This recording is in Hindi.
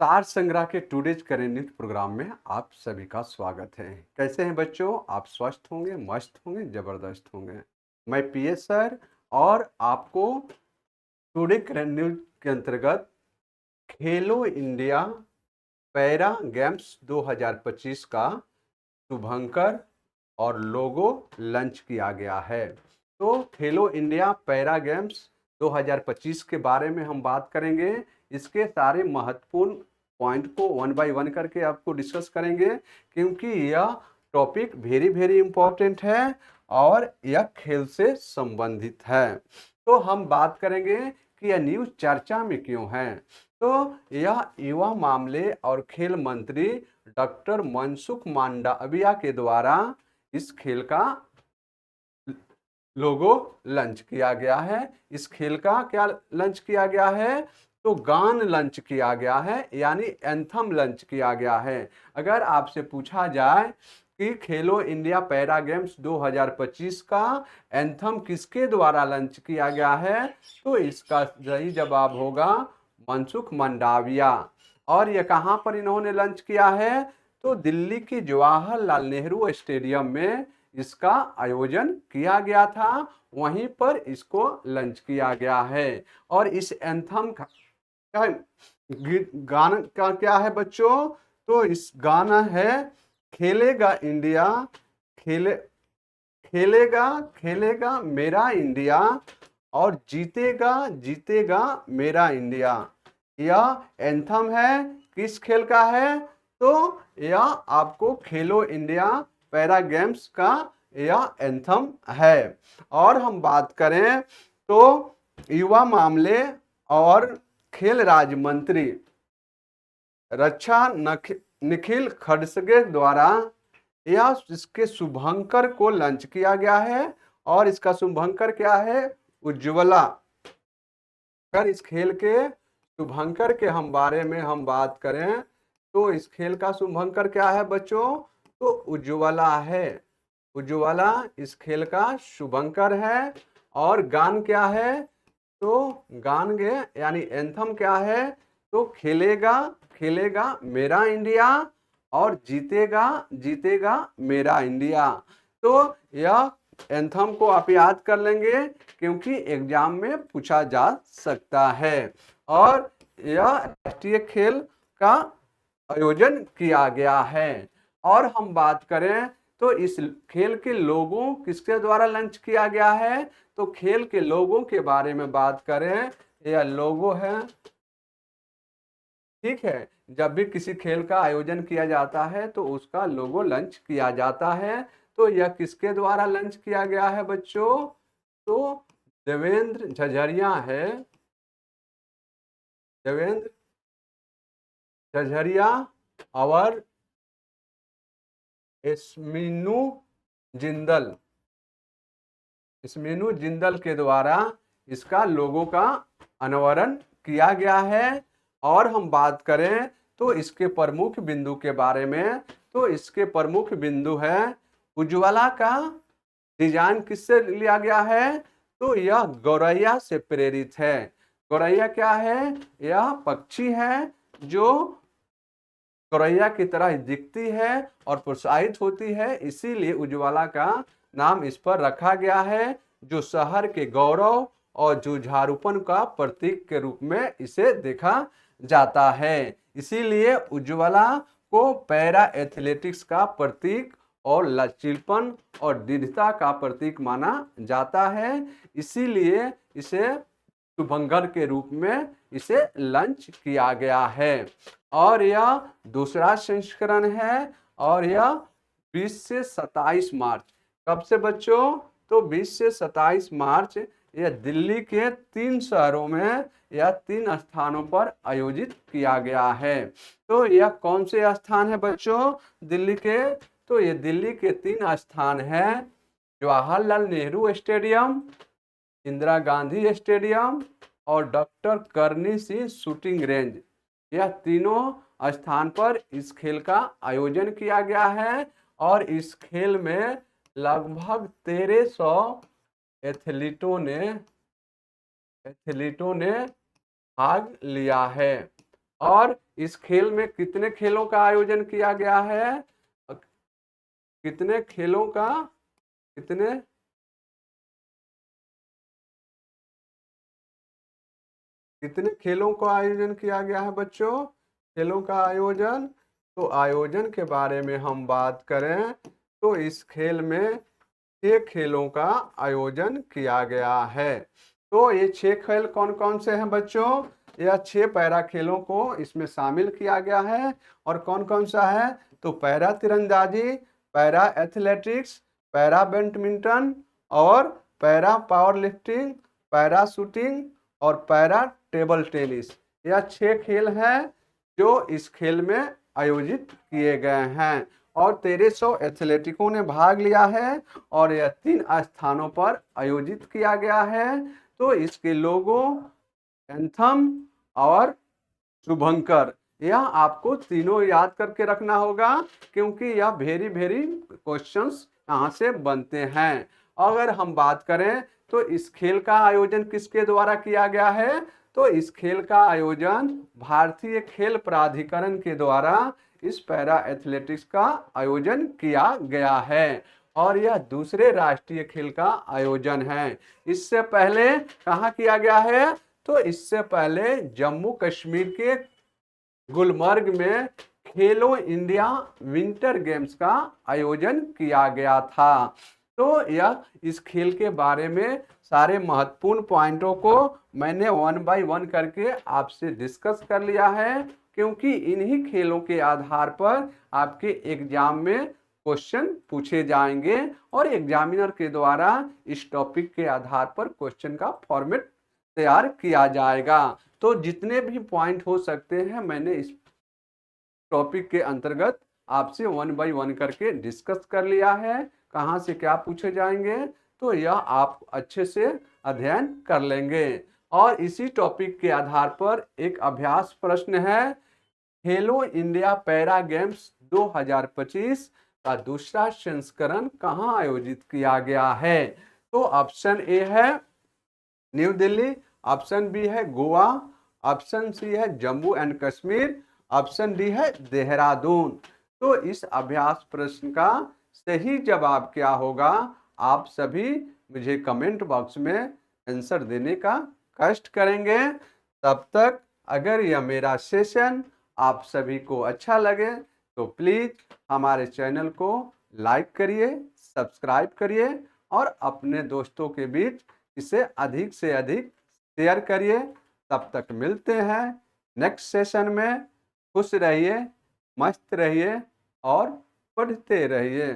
सार संग्रह के टुडेज करेंट न्यूज प्रोग्राम में आप सभी का स्वागत है। कैसे हैं बच्चों? आप स्वस्थ होंगे, मस्त होंगे, जबरदस्त होंगे। मैं पीएस सर और आपको टुडे करेंट न्यूज के अंतर्गत खेलो इंडिया पैरा गेम्स 2025 का शुभंकर और लोगो लॉन्च किया गया है। तो खेलो इंडिया पैरा गेम्स 2025 के बारे में हम बात करेंगे। इसके सारे महत्वपूर्ण पॉइंट को वन बाय वन करके आपको डिस्कस करेंगे, क्योंकि यह टॉपिक वेरी वेरी इंपॉर्टेंट है और यह खेल से संबंधित है। तो हम बात करेंगे कि यह न्यूज चर्चा में क्यों है। तो यह युवा मामले और खेल मंत्री डॉक्टर मनसुख मांडविया के द्वारा इस खेल का लोगो लॉन्च किया गया है। इस खेल का क्या लॉन्च किया गया है? तो गान लॉन्च किया गया है, यानी एंथम लॉन्च किया गया है। अगर आपसे पूछा जाए कि खेलो इंडिया पैरा गेम्स 2025 का एंथम किसके द्वारा लॉन्च किया गया है, तो इसका सही जवाब होगा मनसुख मंडाविया। और यह कहां पर इन्होंने लॉन्च किया है? तो दिल्ली के जवाहरलाल नेहरू स्टेडियम में इसका आयोजन किया गया था, वहीं पर इसको लॉन्च किया गया है। और इस एंथम का गाना का क्या है बच्चों? तो इस गाना है खेलेगा इंडिया, खेले खेलेगा खेलेगा मेरा इंडिया और जीतेगा जीतेगा मेरा इंडिया। यह एंथम है, किस खेल का है? तो यह आपको खेलो इंडिया पैरा गेम्स का यह एंथम है। और हम बात करें तो युवा मामले और खेल राज्य मंत्री रक्षा निखिल खड़गे द्वारा यह इसके शुभंकर को लॉन्च किया गया है। और इसका शुभंकर क्या है? उज्ज्वला। अगर इस खेल के शुभंकर के हम बारे में हम बात करें तो इस खेल का शुभंकर क्या है बच्चों? तो उज्ज्वला है। उज्ज्वला इस खेल का शुभंकर है। और गान क्या है? तो गान गे यानी एंथम क्या है? तो खेलेगा खेलेगा मेरा इंडिया और जीतेगा जीतेगा मेरा इंडिया। तो यह एंथम को आप याद कर लेंगे, क्योंकि एग्जाम में पूछा जा सकता है। और यह राष्ट्रीय खेल का आयोजन किया गया है। और हम बात करें तो इस खेल के लोगों किसके द्वारा लॉन्च किया गया है? तो खेल के लोगों के बारे में बात करें, यह लोगो है। ठीक है, जब भी किसी खेल का आयोजन किया जाता है तो उसका लोगो लॉन्च किया जाता है। तो यह किसके द्वारा लॉन्च किया गया है बच्चों? तो देवेंद्र झझरिया है। देवेंद्र झझरिया और इसमीनू जिंदल इसमीनू जिंदल के द्वारा इसका लोगो का अनावरण किया गया है। और हम बात करें तो इसके प्रमुख बिंदु के बारे में, तो इसके प्रमुख बिंदु है उज्ज्वला का डिजाइन किससे लिया गया है? तो यह गौरैया से प्रेरित है। गौरैया क्या है? यह पक्षी है जो गौरैया की तरह दिखती है और प्रोत्साहित होती है, इसीलिए उज्ज्वला का नाम इस पर रखा गया है, जो शहर के गौरव और जुझारूपन का प्रतीक के रूप में इसे देखा जाता है। इसीलिए उज्ज्वला को पैरा एथलेटिक्स का प्रतीक और लचीलापन और दृढ़ता का प्रतीक माना जाता है। इसीलिए इसे शुभंकर के रूप में इसे लॉन्च किया गया है। और यह दूसरा संस्करण है। और यह 20 से 27 मार्च, कब से बच्चों? तो 20 से 27 मार्च यह दिल्ली के 3 शहरों में या 3 स्थानों पर आयोजित किया गया है। तो यह कौन से स्थान है बच्चों दिल्ली के? तो ये दिल्ली के 3 स्थान हैं, जवाहरलाल नेहरू स्टेडियम, इंदिरा गांधी स्टेडियम और डॉक्टर करनी सिंह शूटिंग रेंज। यह तीनों स्थान पर इस खेल का आयोजन किया गया है। और इस खेल में लगभग 1300 एथलीटों ने भाग लिया है। और इस खेल में कितने खेलों का आयोजन किया गया है? कितने खेलों का कितने कितने खेलों का आयोजन किया गया है बच्चों? खेलों का आयोजन, तो आयोजन के बारे में हम बात करें तो इस खेल में 6 खेलों का आयोजन किया गया है। तो ये 6 खेल कौन कौन से हैं बच्चों? यह 6 पैरा खेलों को इसमें शामिल किया गया है। और कौन कौन सा है? तो पैरा तीरंदाजी, पैरा एथलेटिक्स, पैरा बैडमिंटन और para power lifting, para shooting और पैरा टेबल टेनिस। यह 6 खेल हैं जो इस खेल में आयोजित किए गए हैं और 1300 एथलेटिकों ने भाग लिया है और यह 3 स्थानों पर आयोजित किया गया है। तो इसके लोगो, एंथम और शुभंकर, यह आपको तीनों याद करके रखना होगा क्योंकि यह वेरी वेरी क्वेश्चंस यहाँ से बनते हैं। अगर हम बात करें तो इस खेल का आयोजन किसके द्वारा किया गया है? तो इस खेल का आयोजन भारतीय खेल प्राधिकरण के द्वारा इस पैरा एथलेटिक्स का आयोजन किया गया है और यह दूसरे राष्ट्रीय खेल का आयोजन है। इससे पहले कहाँ किया गया है? तो इससे पहले जम्मू कश्मीर के गुलमर्ग में खेलो इंडिया विंटर गेम्स का आयोजन किया गया था। तो यह इस खेल के बारे में सारे महत्वपूर्ण पॉइंटों को मैंने 1 बाय 1 करके आपसे डिस्कस कर लिया है क्योंकि इन्हीं खेलों के आधार पर आपके एग्जाम में क्वेश्चन पूछे जाएंगे और एग्जामिनर के द्वारा इस टॉपिक के आधार पर क्वेश्चन का फॉर्मेट तैयार किया जाएगा। तो जितने भी पॉइंट हो सकते हैं मैंने इस टॉपिक के अंतर्गत आपसे 1 बाय 1 करके डिस्कस कर लिया है। कहाँ से क्या पूछे जाएंगे तो यह आप अच्छे से अध्ययन कर लेंगे। और इसी टॉपिक के आधार पर एक अभ्यास प्रश्न है, खेलो इंडिया पैरा गेम्स 2025 का दूसरा संस्करण कहाँ आयोजित किया गया है? तो ऑप्शन ए है न्यू दिल्ली, ऑप्शन बी है गोवा, ऑप्शन सी है Jammu and Kashmir, option D है देहरादून। तो इस अभ्यास प्रश्न का सही जवाब क्या होगा? आप सभी मुझे कमेंट बॉक्स में आंसर देने का कष्ट करेंगे। तब तक अगर यह मेरा सेशन आप सभी को अच्छा लगे तो प्लीज़ हमारे चैनल को लाइक करिए, सब्सक्राइब करिए और अपने दोस्तों के बीच इसे अधिक से अधिक शेयर करिए। तब तक मिलते हैं नेक्स्ट सेशन में। खुश रहिए, मस्त रहिए और पढ़ते रहिए।